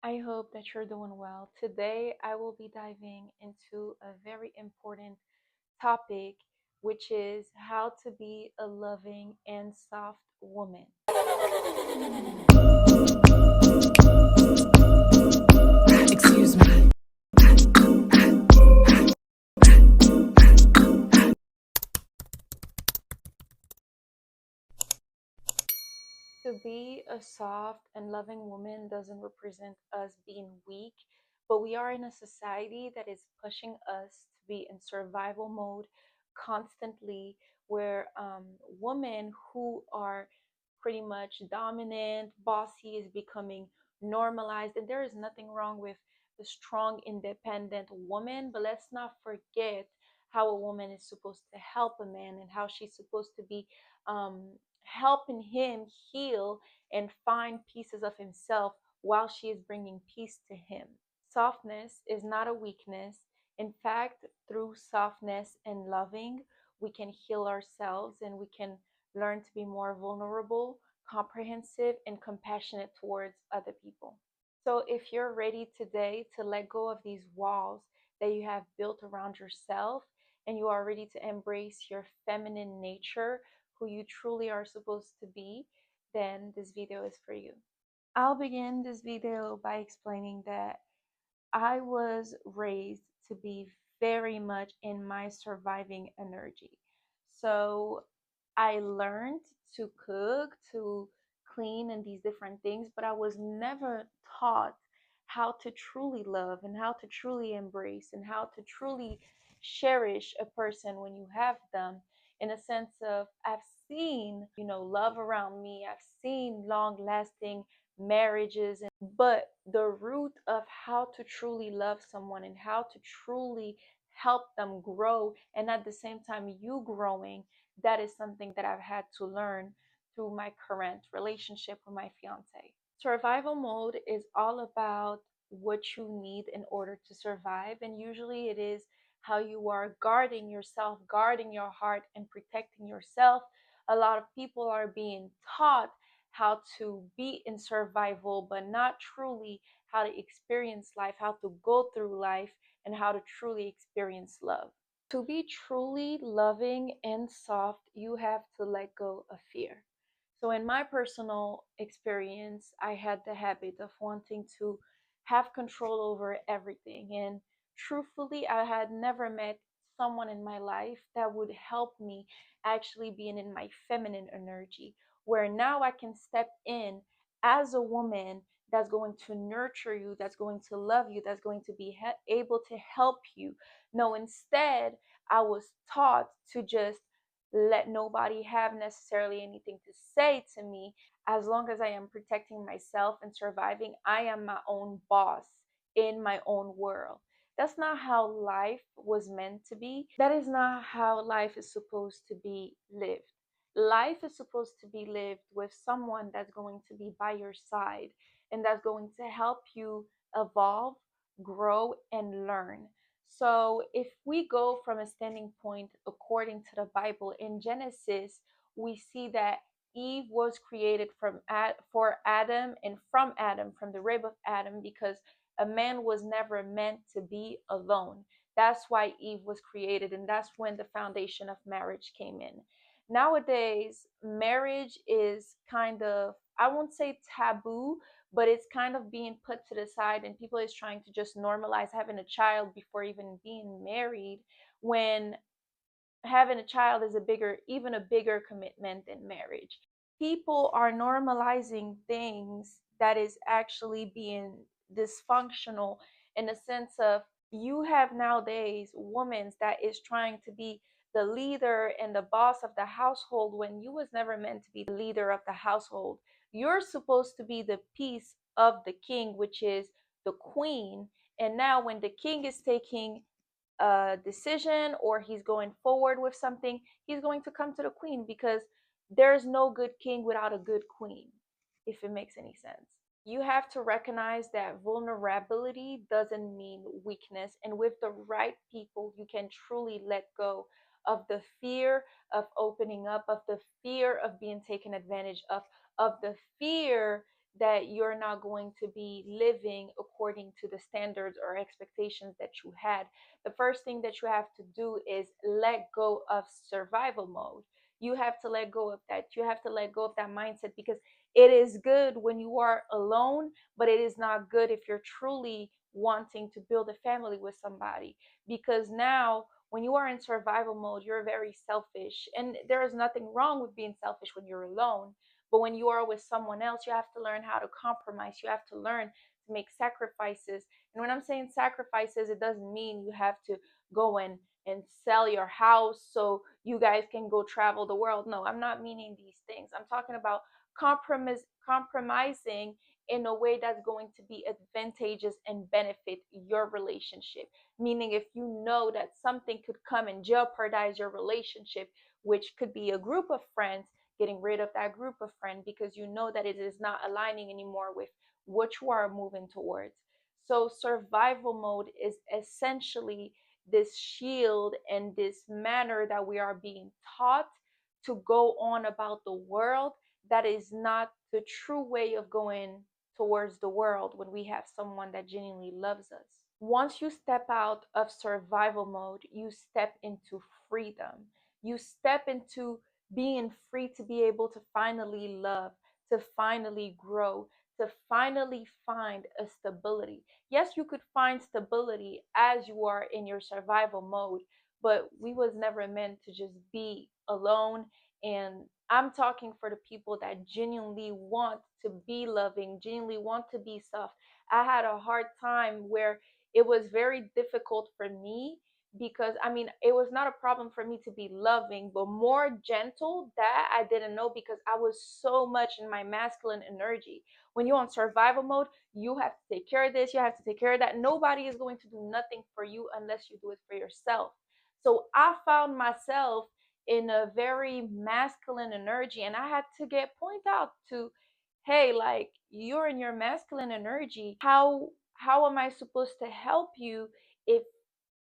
I hope that you're doing well. Today, I will be diving into a very important topic, which is how to be a loving and soft woman. Excuse me. To be a soft and loving woman doesn't represent us being weak, but we are in a society that is pushing us to be in survival mode constantly, where women who are pretty much dominant, bossy is becoming normalized. And there is nothing wrong with a strong, independent woman, but let's not forget how a woman is supposed to help a man and how she's supposed to be helping him heal and find pieces of himself while she is bringing peace to him. Softness is not a weakness. In fact, through softness and loving, we can heal ourselves and we can learn to be more vulnerable, comprehensive, and compassionate towards other people. So, if you're ready today to let go of these walls that you have built around yourself and you are ready to embrace your feminine nature, who you truly are supposed to be, then this video is for you. I'll begin this video by explaining that I was raised to be very much in my surviving energy. So I learned to cook, to clean, and these different things, but I was never taught how to truly love and how to truly embrace and how to truly cherish a person when you have them. In a sense of, I've seen, love around me, I've seen long lasting marriages, but the root of how to truly love someone and how to truly help them grow, and at the same time you growing, that is something that I've had to learn through my current relationship with my fiance. Survival mode is all about what you need in order to survive, and usually it is how you are guarding yourself, guarding your heart, and protecting yourself. A lot of people are being taught how to be in survival, but not truly how to experience life, how to go through life, and how to truly experience love. To be truly loving and soft, you have to let go of fear. So, in my personal experience, I had the habit of wanting to have control over everything. And truthfully, I had never met someone in my life that would help me actually being in my feminine energy, where now I can step in as a woman that's going to nurture you, that's going to love you, that's going to be able to help you. No, instead, I was taught to just let nobody have necessarily anything to say to me. As long as I am protecting myself and surviving, I am my own boss in my own world. That's not how life was meant to be. That is not how life is supposed to be lived. Life is supposed to be lived with someone that's going to be by your side and that's going to help you evolve, grow, and learn. So, if we go from a standing point according to the Bible in Genesis, we see that Eve was created for Adam and from Adam, from the rib of Adam, because a man was never meant to be alone. That's why Eve was created, and that's when the foundation of marriage came in. Nowadays, marriage is kind of, I won't say taboo, but it's kind of being put to the side, and people is trying to just normalize having a child before even being married, when having a child is even a bigger commitment than marriage. People are normalizing things that is actually being dysfunctional, in the sense of, you have nowadays women that is trying to be the leader and the boss of the household when you was never meant to be the leader of the household. You're supposed to be the piece of the king, which is the queen. And now when the king is taking a decision or he's going forward with something, he's going to come to the queen, because there's no good king without a good queen, if it makes any sense. You have to recognize that vulnerability doesn't mean weakness, and with the right people, you can truly let go of the fear of opening up, of the fear of being taken advantage of the fear that you're not going to be living according to the standards or expectations that you had. The first thing that you have to do is let go of survival mode. You have to let go of that. You have to let go of that mindset, because it is good when you are alone, but it is not good if you're truly wanting to build a family with somebody. Because now, when you are in survival mode, you're very selfish. And there is nothing wrong with being selfish when you're alone. But when you are with someone else, you have to learn how to compromise. You have to learn to make sacrifices. And when I'm saying sacrifices, it doesn't mean you have to go and sell your house so you guys can go travel the world. No, I'm not meaning these things. I'm talking about compromising in a way that's going to be advantageous and benefit your relationship. Meaning, if you know that something could come and jeopardize your relationship, which could be a group of friends, getting rid of that group of friends because you know that it is not aligning anymore with what you are moving towards. So survival mode is essentially this shield and this manner that we are being taught to go on about the world, that is not the true way of going towards the world when we have someone that genuinely loves us. Once you step out of survival mode, you step into freedom. You step into being free to be able to finally love, to finally grow, to finally find a stability. Yes, you could find stability as you are in your survival mode, but we was never meant to just be alone. And I'm talking for the people that genuinely want to be loving, genuinely want to be soft. I had a hard time where it was very difficult for me, because I mean, it was not a problem for me to be loving, but more gentle, that I didn't know, because I was so much in my masculine energy. When you're on survival mode, you have to take care of this, you have to take care of that. Nobody is going to do nothing for you unless you do it for yourself. So I found myself in a very masculine energy, and I had to get point out to, hey, like, you're in your masculine energy. How am I supposed to help you if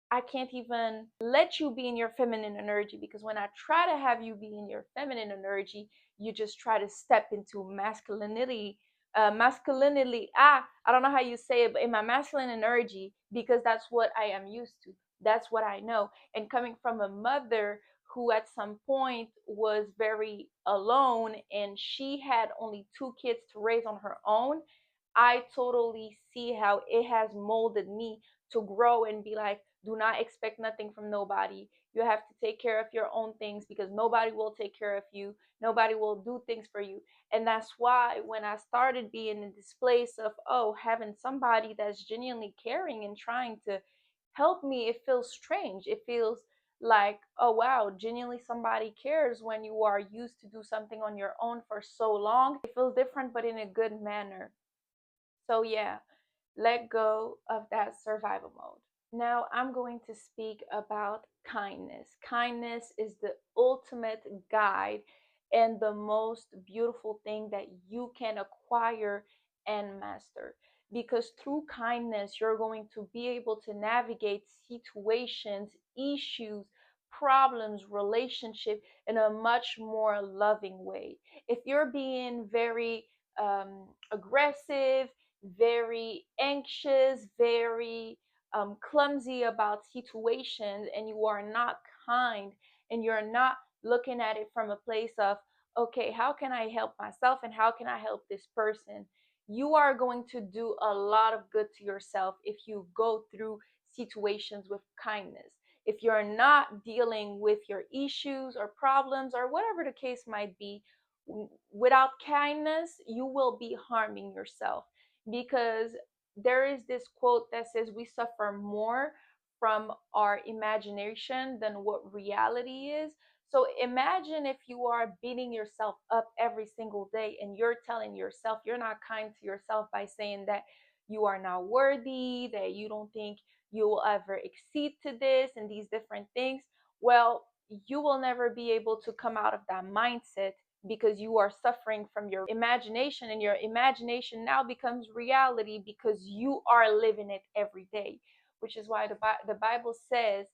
I can't even let you be in your feminine energy? Because when I try to have you be in your feminine energy, you just try to step into masculinity. Masculinity, I don't know how you say it, but in my masculine energy, because that's what I am used to. That's what I know. And coming from a mother who at some point was very alone and she had only two kids to raise on her own, I totally see how it has molded me to grow and be like, do not expect nothing from nobody. You have to take care of your own things, because nobody will take care of you. Nobody will do things for you. And that's why when I started being in this place of, oh, having somebody that's genuinely caring and trying to help me, it feels strange. It feels like, oh wow, genuinely somebody cares when you are used to do something on your own for so long. It feels different, but in a good manner. So yeah, let go of that survival mode. Now I'm going to speak about kindness. Kindness is the ultimate guide and the most beautiful thing that you can acquire and master. Because through kindness, you're going to be able to navigate situations, issues, problems, relationship in a much more loving way. If you're being very aggressive, very anxious, very clumsy about situations, and you are not kind, and you're not looking at it from a place of, okay, how can I help myself and how can I help this person? You are going to do a lot of good to yourself if you go through situations with kindness. If you're not dealing with your issues or problems or whatever the case might be, without kindness, you will be harming yourself, because there is this quote that says we suffer more from our imagination than what reality is. So imagine if you are beating yourself up every single day and you're telling yourself you're not kind to yourself by saying that you are not worthy, that you don't think you will ever exceed to this and these different things. Well, you will never be able to come out of that mindset, because you are suffering from your imagination, and your imagination now becomes reality because you are living it every day. Which is why the Bible says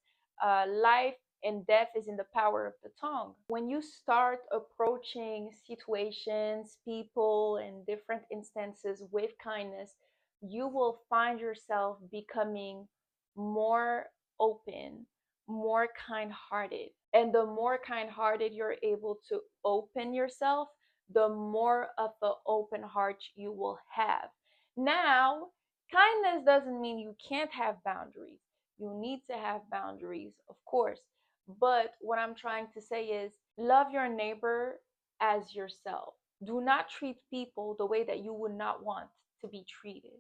life and death is in the power of the tongue. When you start approaching situations, people, and different instances with kindness, you will find yourself becoming more open, more kind hearted. And the more kind hearted you're able to open yourself, the more of an open heart you will have. Now, kindness doesn't mean you can't have boundaries. You need to have boundaries, of course. But what I'm trying to say is love your neighbor as yourself. Do not treat people the way that you would not want to be treated.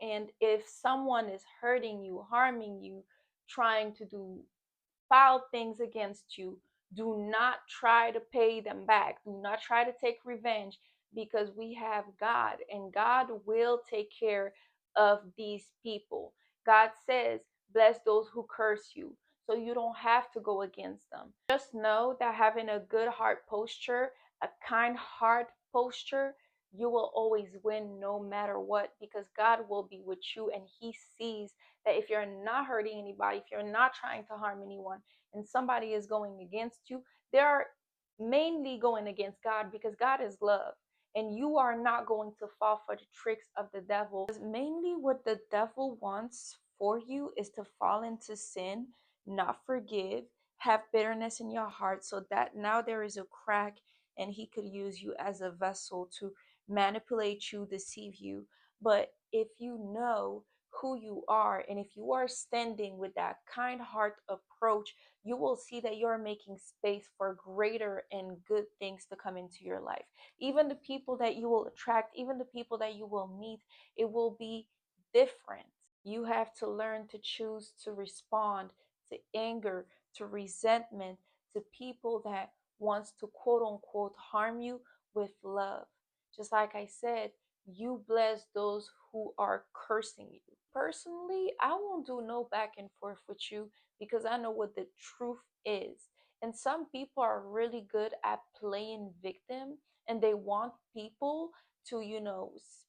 And if someone is hurting you, harming you, trying to do foul things against you, do not try to pay them back. Do not try to take revenge, because we have God, and God will take care of these people. God says, bless those who curse you. So you don't have to go against them. Just know that having a good heart posture, a kind heart posture, you will always win no matter what, because God will be with you, and He sees that if you're not hurting anybody, if you're not trying to harm anyone, and somebody is going against you, they are mainly going against God, because God is love. And you are not going to fall for the tricks of the devil. Because mainly what the devil wants for you is to fall into sin, not forgive, have bitterness in your heart, so that now there is a crack and he could use you as a vessel to manipulate you, deceive you. But if you know who you are, and if you are standing with that kind heart approach, you will see that you're making space for greater and good things to come into your life. Even the people that you will attract, even the people that you will meet, it will be different. You have to learn to choose to respond to anger, to resentment, to people that wants to quote unquote harm you, with love. Just like I said, you bless those who are cursing you. Personally, I won't do no back and forth with you, because I know what the truth is. And some people are really good at playing victim, and they want people to,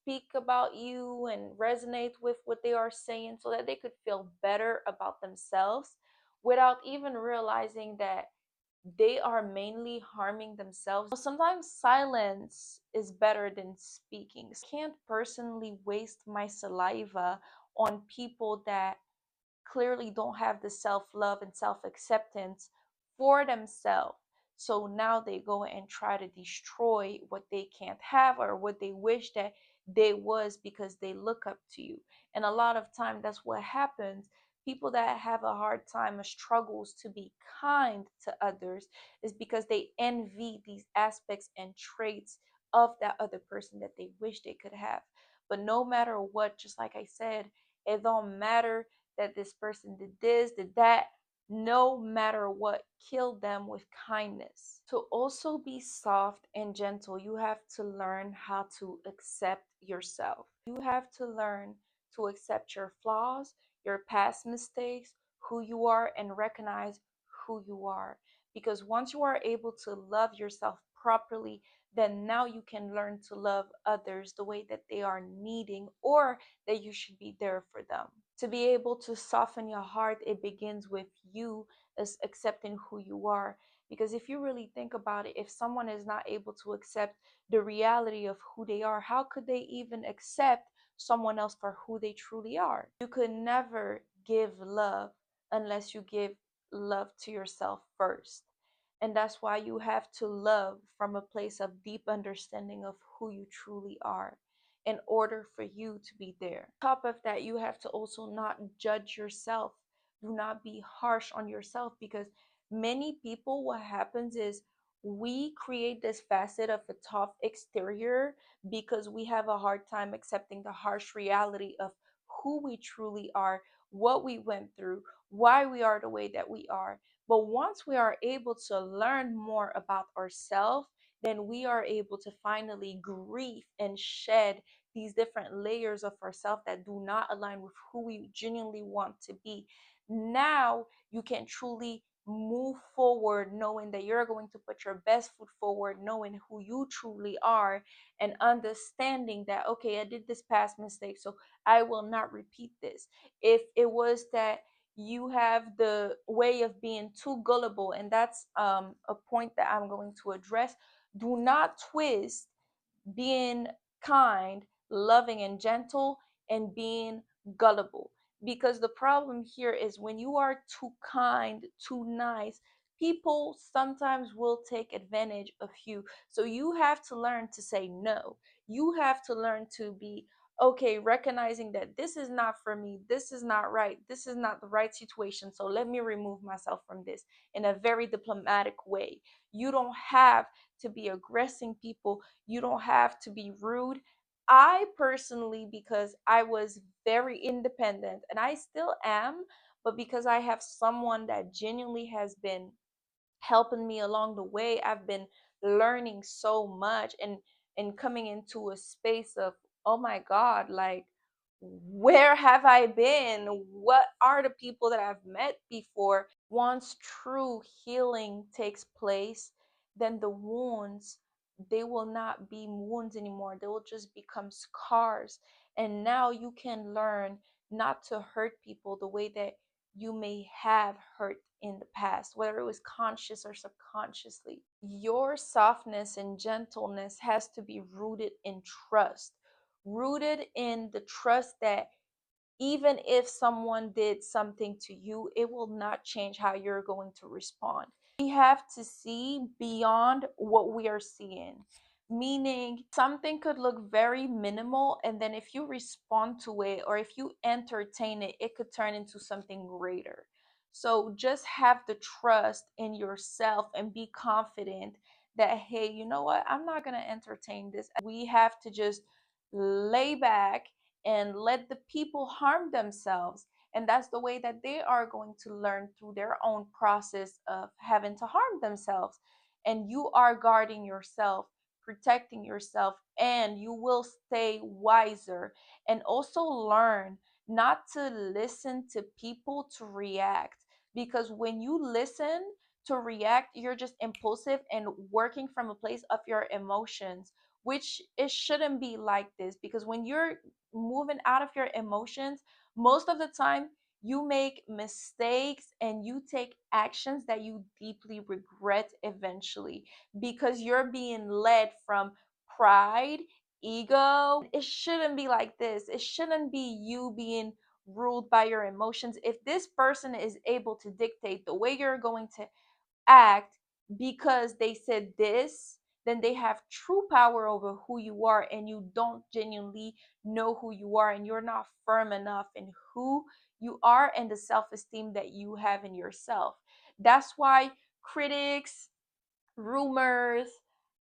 speak about you and resonate with what they are saying, so that they could feel better about themselves, without even realizing that they are mainly harming themselves. Sometimes silence is better than speaking. So I can't personally waste my saliva on people that clearly don't have the self love and self acceptance for themselves. So now they go and try to destroy what they can't have, or what they wish that they was, because they look up to you. And a lot of time that's what happens. People that have a hard time or struggles to be kind to others is because they envy these aspects and traits of that other person that they wish they could have. But no matter what, just like I said, it don't matter that this person did this, did that. No matter what, kill them with kindness. To also be soft and gentle, you have to learn how to accept yourself. You have to learn to accept your flaws, your past mistakes, who you are, and recognize who you are. Because once you are able to love yourself properly, then now you can learn to love others the way that they are needing, or that you should be there for them. To be able to soften your heart, it begins with you as accepting who you are. Because if you really think about it, if someone is not able to accept the reality of who they are, how could they even accept someone else for who they truly are? You could never give love unless you give love to yourself first. And that's why you have to love from a place of deep understanding of who you truly are, in order for you to be there. On top of that, you have to also not judge yourself. Do not be harsh on yourself, because many people, what happens is, we create this facet of a tough exterior because we have a hard time accepting the harsh reality of who we truly are, what we went through, why we are the way that we are. But once we are able to learn more about ourselves, then we are able to finally grieve and shed these different layers of ourselves that do not align with who we genuinely want to be. Now you can truly move forward knowing that you're going to put your best foot forward, knowing who you truly are, and understanding that, okay, I did this past mistake, so I will not repeat this. If it was that You have the way of being too gullible, and that's a point that I'm going to address. Do not twist being kind, loving, and gentle, and being gullible. Because the problem here is when you are too kind, too nice, people sometimes will take advantage of you. So you have to learn to say no. You have to learn to be okay, recognizing that this is not for me, this is not right, this is not the right situation. So let me remove myself from this in a very diplomatic way. You don't have to be aggressing people, you don't have to be rude. I personally, because I was very independent and I still am, but because I have someone that genuinely has been helping me along the way, I've been learning so much, and coming into a space of, oh my God, like, where have I been? What are the people that I've met before? Once true healing takes place, then the wounds, they will not be wounds anymore. They will just become scars. And now you can learn not to hurt people the way that you may have hurt in the past, whether it was conscious or subconsciously. Your softness and gentleness has to be rooted in trust, rooted in the trust that even if someone did something to you, it will not change how you're going to respond. We have to see beyond what we are seeing. Meaning, something could look very minimal, and then if you respond to it or if you entertain it, it could turn into something greater. So just have the trust in yourself and be confident that, hey, you know what? I'm not going to entertain this. We have to just lay back and let the people harm themselves. And that's the way that they are going to learn through their own process of having to harm themselves. And you are guarding yourself, protecting yourself, and you will stay wiser. And also learn not to listen to people to react. Because when you listen to react, you're just impulsive and working from a place of your emotions, which it shouldn't be like this. Because when you're moving out of your emotions, most of the time you make mistakes and you take actions that you deeply regret eventually, because you're being led from pride, ego. It shouldn't be like this. It shouldn't be you being ruled by your emotions. If this person is able to dictate the way you're going to act because they said this, then they have true power over who you are, and you don't genuinely know who you are, and you're not firm enough in who you are and the self esteem that you have in yourself. That's why critics, rumors,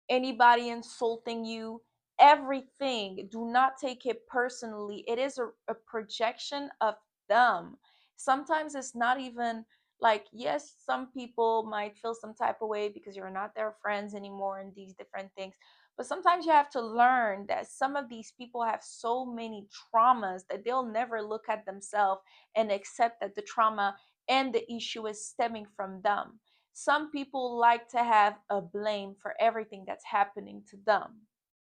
anybody insulting you, everything, do not take it personally. It is a projection of them. Sometimes it's not even like, yes, some people might feel some type of way because you're not their friends anymore and these different things. But sometimes you have to learn that some of these people have so many traumas that they'll never look at themselves and accept that the trauma and the issue is stemming from them. Some people like to have a blame for everything that's happening to them.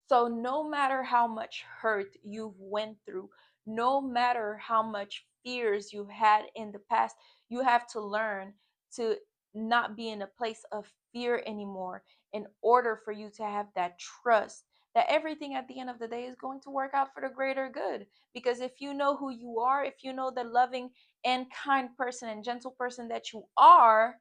So no matter how much hurt you've went through, no matter how much fears you've had in the past, you have to learn to not be in a place of fear anymore, in order for you to have that trust that everything at the end of the day is going to work out for the greater good. Because if you know who you are, if you know the loving and kind person and gentle person that you are,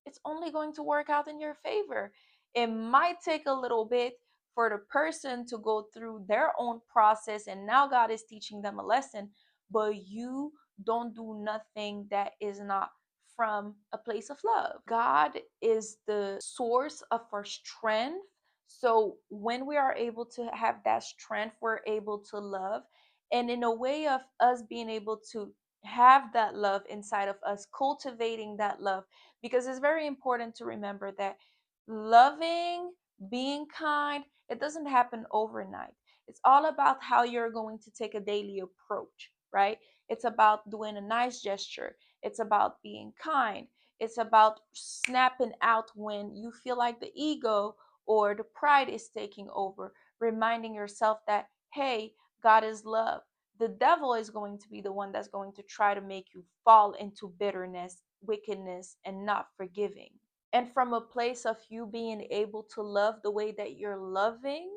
it's only going to work out in your favor. It might take a little bit for the person to go through their own process, and now God is teaching them a lesson, but you don't do nothing that is not from a place of love. God is the source of our strength. So when we are able to have that strength, we're able to love. And in a way of us being able to have that love inside of us, cultivating that love, because it's very important to remember that loving, being kind, it doesn't happen overnight. It's all about how you're going to take a daily approach, right? It's about doing a nice gesture, it's about being kind, it's about snapping out when you feel like the ego or the pride is taking over, reminding yourself that, hey, God is love. the devil is going to be the one that's going to try to make you fall into bitterness, wickedness, and not forgiving. And from a place of you being able to love the way that you're loving,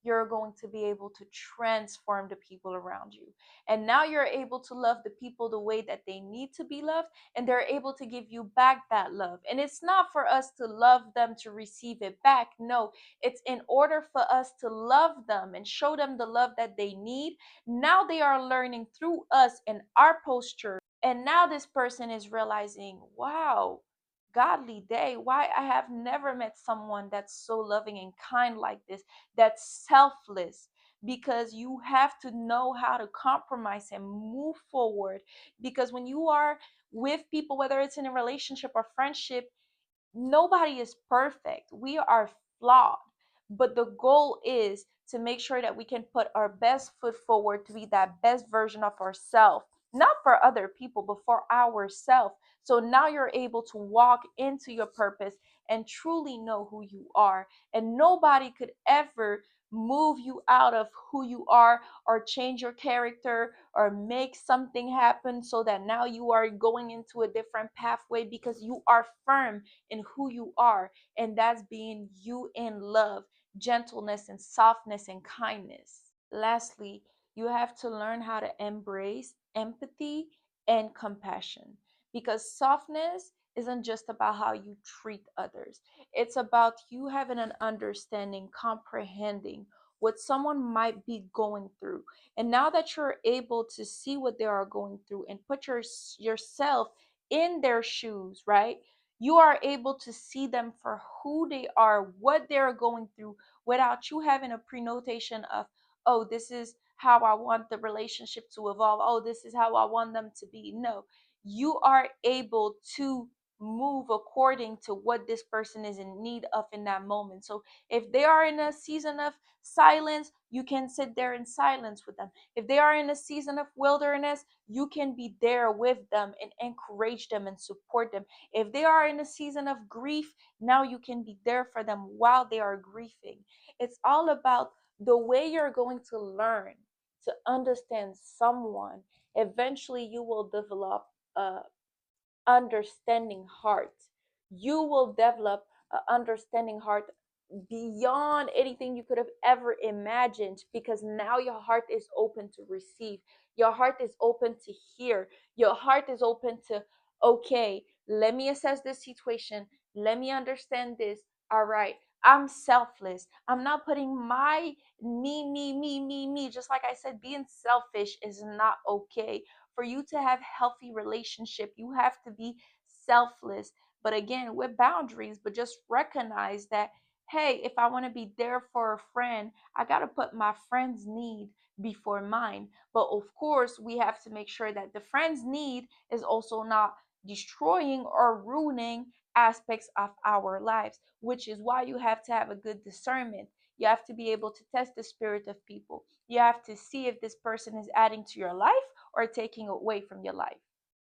you're going to be able to transform the people around you. And now you're able to love the people the way that they need to be loved, and they're able to give you back that love. And it's not for us to love them to receive it back. No, it's in order for us to love them and show them the love that they need. Now they are learning through us and our posture. And now this person is realizing, wow, godly day, why I have never met someone that's so loving and kind like this, that's selfless. Because you have to know how to compromise and move forward. Because when you are with people, whether it's in a relationship or friendship, nobody is perfect. We are flawed. But the goal is to make sure that we can put our best foot forward to be that best version of ourselves, not for other people, but for ourselves. So now you're able to walk into your purpose and truly know who you are. And nobody could ever move you out of who you are or change your character or make something happen so that now you are going into a different pathway, because you are firm in who you are, and that's being you in love, gentleness, and softness and kindness. Lastly, you have to learn how to embrace empathy and compassion, because softness isn't just about how you treat others, it's about you having an understanding, comprehending what someone might be going through. And now that you're able to see what they are going through and put yourself in their shoes, right? You are able to see them for who they are, what they're going through, without you having a prenotation of, oh, this is how I want the relationship to evolve. Oh, this is how I want them to be. No, you are able to move according to what this person is in need of in that moment. So if they are in a season of silence, you can sit there in silence with them. If they are in a season of wilderness, you can be there with them and encourage them and support them. If they are in a season of grief, now you can be there for them while they are grieving. It's all about the way you're going to learn to understand someone. Eventually, you will develop a understanding heart. You will develop an understanding heart beyond anything you could have ever imagined, because now your heart is open to receive. Your heart is open to hear. Your heart is open to, okay, let me assess this situation. Let me understand this. All right. I'm selfless. I'm not putting my me. Just like I said, being selfish is not okay. For you to have healthy relationship, you have to be selfless, but again with boundaries. But just recognize that, hey, if I want to be there for a friend, I got to put my friend's need before mine. But of course, we have to make sure that the friend's need is also not destroying or ruining aspects of our lives, which is why you have to have a good discernment. You have to be able to test the spirit of people. You have to see if this person is adding to your life or taking away from your life.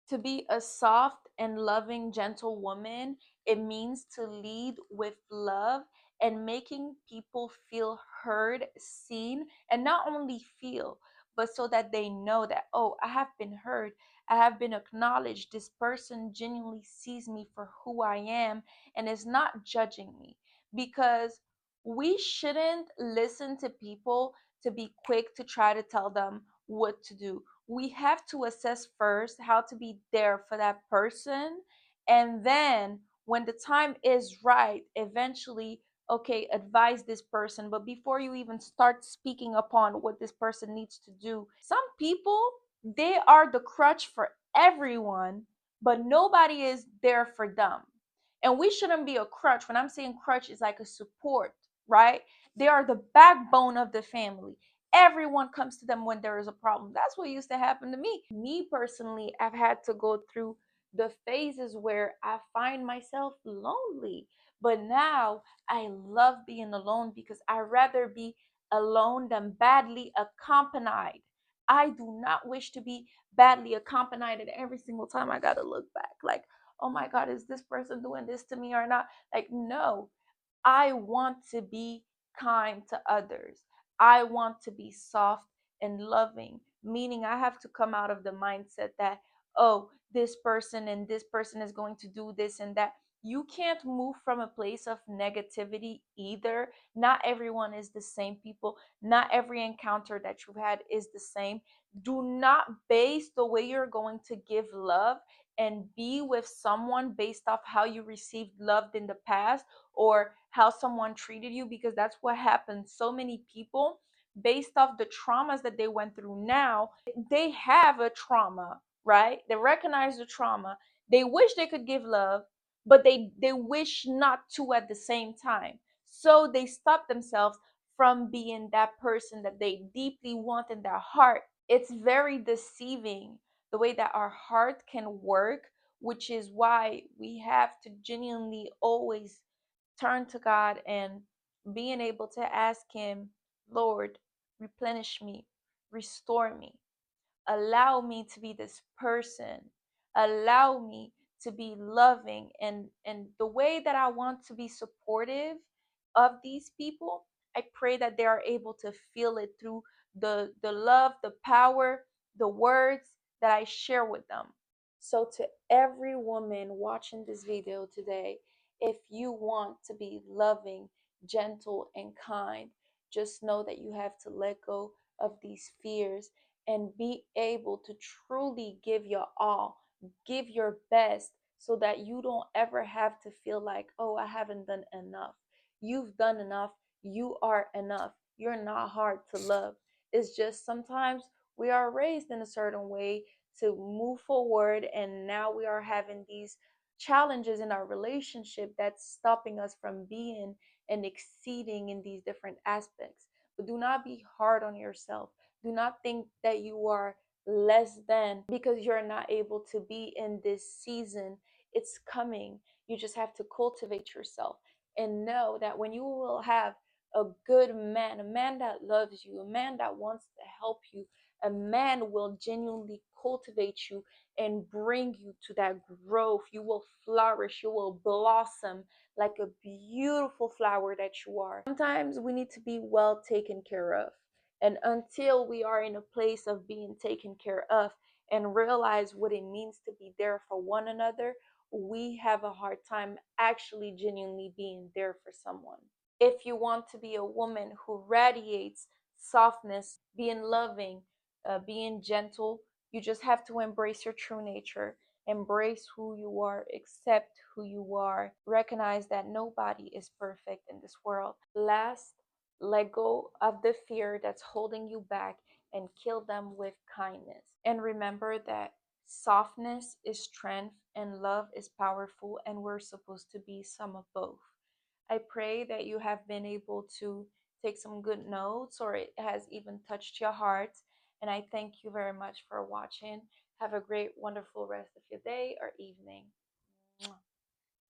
To be a soft and loving, gentle woman, it means to lead with love and making people feel heard, seen, and not only feel, but so that they know that, oh, I have been heard, I have been acknowledged. This person genuinely sees me for who I am and is not judging me. Because we shouldn't listen to people to be quick to try to tell them what to do. We have to assess first how to be there for that person, and then when the time is right, eventually, okay, advise this person. But before you even start speaking upon what this person needs to do, some people, they are the crutch for everyone, but nobody is there for them. And we shouldn't be a crutch. When I'm saying crutch, is like a support, right? They are the backbone of the family. Everyone comes to them when there is a problem. That's what used to happen to me. Me personally, I've had to go through the phases where I find myself lonely. But now I love being alone, because I rather be alone than badly accompanied. I do not wish to be badly accompanied, and every single time I got to look back like, oh my God, is this person doing this to me or not? Like, no, I want to be kind to others. I want to be soft and loving, meaning I have to come out of the mindset that, oh, this person and this person is going to do this and that. You can't move from a place of negativity either. Not everyone is the same people. Not every encounter that you've had is the same. Do not base the way you're going to give love and be with someone based off how you received love in the past or how someone treated you, because that's what happens. So many people, based off the traumas that they went through now, they have a trauma, right? They recognize the trauma. They wish they could give love, but they wish not to at the same time. So they stop themselves from being that person that they deeply want in their heart. It's very deceiving the way that our heart can work, which is why we have to genuinely always turn to God and being able to ask Him, Lord, replenish me, restore me, allow me to be this person, allow me to be loving, and the way that I want to be supportive of these people, I pray that they are able to feel it through the love, the power, the words that I share with them. So to every woman watching this video today, if you want to be loving, gentle, and kind, just know that you have to let go of these fears and be able to truly give your all, give your best, so that you don't ever have to feel like, oh, I haven't done enough. You've done enough. You are enough. You're not hard to love. It's just sometimes we are raised in a certain way to move forward, and now we are having these challenges in our relationship that's stopping us from being and exceeding in these different aspects. But do not be hard on yourself. Do not think that you are less than because you're not able to be in this season. It's coming. You just have to cultivate yourself and know that when you will have a good man, a man that loves you, a man that wants to help you, a man will genuinely cultivate you and bring you to that growth. You will flourish, you will blossom like a beautiful flower that you are. Sometimes we need to be well taken care of. And until we are in a place of being taken care of and realize what it means to be there for one another, we have a hard time actually genuinely being there for someone. If you want to be a woman who radiates softness, being loving, being gentle, you just have to embrace your true nature, embrace who you are, accept who you are, recognize that nobody is perfect in this world. Last, let go of the fear that's holding you back and kill them with kindness. And remember that softness is strength and love is powerful, and we're supposed to be some of both. I pray that you have been able to take some good notes or it has even touched your heart. And I thank you very much for watching. Have a great, wonderful rest of your day or evening.